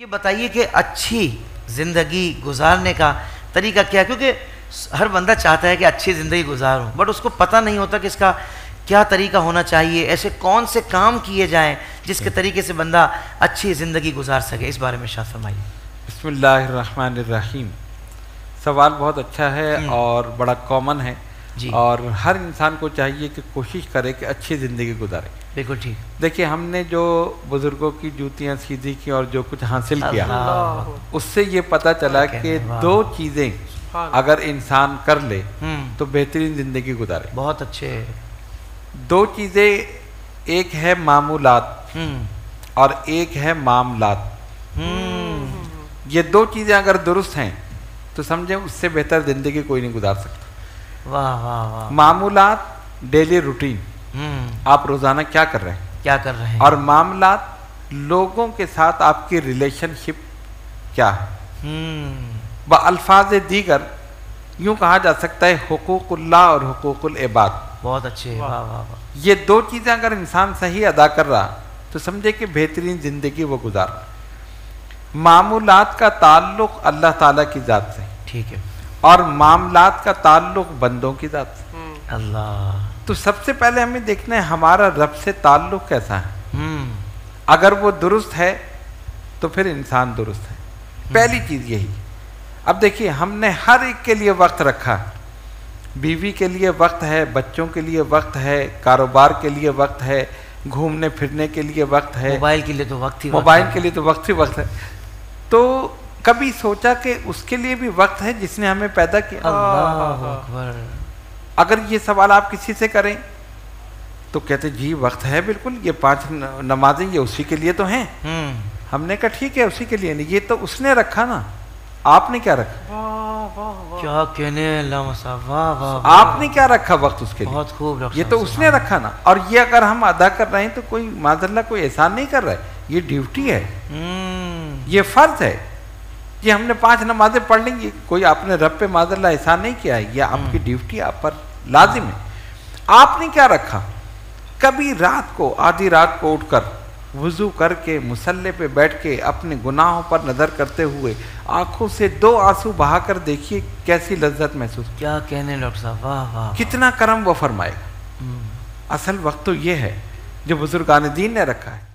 یہ بتائیے کہ اچھی زندگی گزارنے کا طریقہ کیا ہے؟ کیونکہ ہر بندہ چاہتا ہے کہ اچھی زندگی گزاروں، بٹ اس کو پتہ نہیں ہوتا کہ اس کا کیا طریقہ ہونا چاہیے، ایسے کون سے کام کیے جائیں جس کے طریقے سے بندہ اچھی زندگی گزار سکے۔ اس بارے میں ارشاد فرمائیے۔ بسم اللہ الرحمن الرحیم۔ سوال بہت اچھا ہے اور بڑا کامن ہے جی، اور ہر انسان کو چاہیے کہ کوشش کرے کہ اچھی زندگی گزارے۔ بالکل ٹھیک۔ دیکھیے، ہم نے جو بزرگوں کی جوتیاں سیدھی کی اور جو کچھ حاصل کیا، اس سے یہ پتہ چلا کہ دو چیزیں اگر انسان کر لے تو بہترین زندگی گزارے۔ بہت اچھے۔ دو چیزیں، ایک ہے معمولات اور ایک ہے معاملات۔ یہ دو چیزیں اگر درست ہیں تو سمجھیں اس سے بہتر زندگی کوئی نہیں گزار سکتا۔ واہ واہ واہ۔ معمولات ڈیلی روٹین، آپ روزانہ کیا کر رہے ہیں، کیا کر رہے ہیں، اور معاملات لوگوں کے ساتھ آپ کی ریلیشن شپ کیا ہے۔ بالفاظ دیگر یوں کہا جا سکتا ہے حقوق اللہ اور حقوق العباد۔ بہت اچھے۔ واہ واہ واہ۔ یہ دو چیزیں اگر انسان صحیح ادا کر رہا تو سمجھے کہ بہترین زندگی وہ گزار رہا۔ معمولات کا تعلق اللہ تعالیٰ کی ذات سے، ٹھیک ہے، اور معاملات کا تعلق بندوں کی ذات سے۔ اللہ۔ تو سب سے پہلے ہمیں دیکھنا ہے ہمارا رب سے تعلق کیسا ہے۔ اگر وہ درست ہے تو پھر انسان درست ہے، پہلی چیز یہی۔ اب دیکھیے، ہم نے ہر ایک کے لیے وقت رکھا، بیوی کے لیے وقت ہے، بچوں کے لیے وقت ہے، کاروبار کے لیے وقت ہے، گھومنے پھرنے کے لیے وقت ہے، موبائل کے لیے تو وقت ہی وقت موبائل ہے۔ کے لیے تو وقت ہی وقت ہے۔ تو کبھی سوچا کہ اس کے لیے بھی وقت ہے جس نے ہمیں پیدا کیا؟ اللہ اکبر۔ اگر یہ سوال آپ کسی سے کریں تو کہتے جی وقت ہے، بالکل، یہ 5 نمازیں یہ اسی کے لیے تو ہیں۔ ہم نے کہا ٹھیک ہے، اسی کے لیے نہیں، یہ تو اس نے رکھا نا، آپ نے کیا رکھا؟ کیا کہنے، اللہ صاحب، واہ واہ۔ آپ نے کیا رکھا وقت اس کے لیے؟ بہت خوب ڈاکٹر یہ تو اس نے رکھا نا، اور یہ اگر ہم ادا کر رہے ہیں تو کوئی معذاللہ کوئی احسان نہیں کر رہا ہے، یہ ڈیوٹی ہے، یہ فرض ہے۔ یہ ہم نے 5 نمازیں پڑھ لیں گی، کوئی آپ نے رب پہ معذاللہ احسان نہیں کیا ہے، یہ آپ کی ڈیوٹی آپ پر لازم ہے۔ آپ نے کیا رکھا؟ کبھی رات کو، آدھی رات کو اٹھ کر وضو کر کے مصلی پہ بیٹھ کے اپنے گناہوں پر نظر کرتے ہوئے آنکھوں سے 2 آنسو بہا کر دیکھیے کیسی لذت محسوس، کیا کہنے ڈاکٹر صاحب، واہ واہ۔ کتنا کرم وہ فرمائے گا۔ اصل وقت تو یہ ہے جو بزرگان دین نے رکھا ہے۔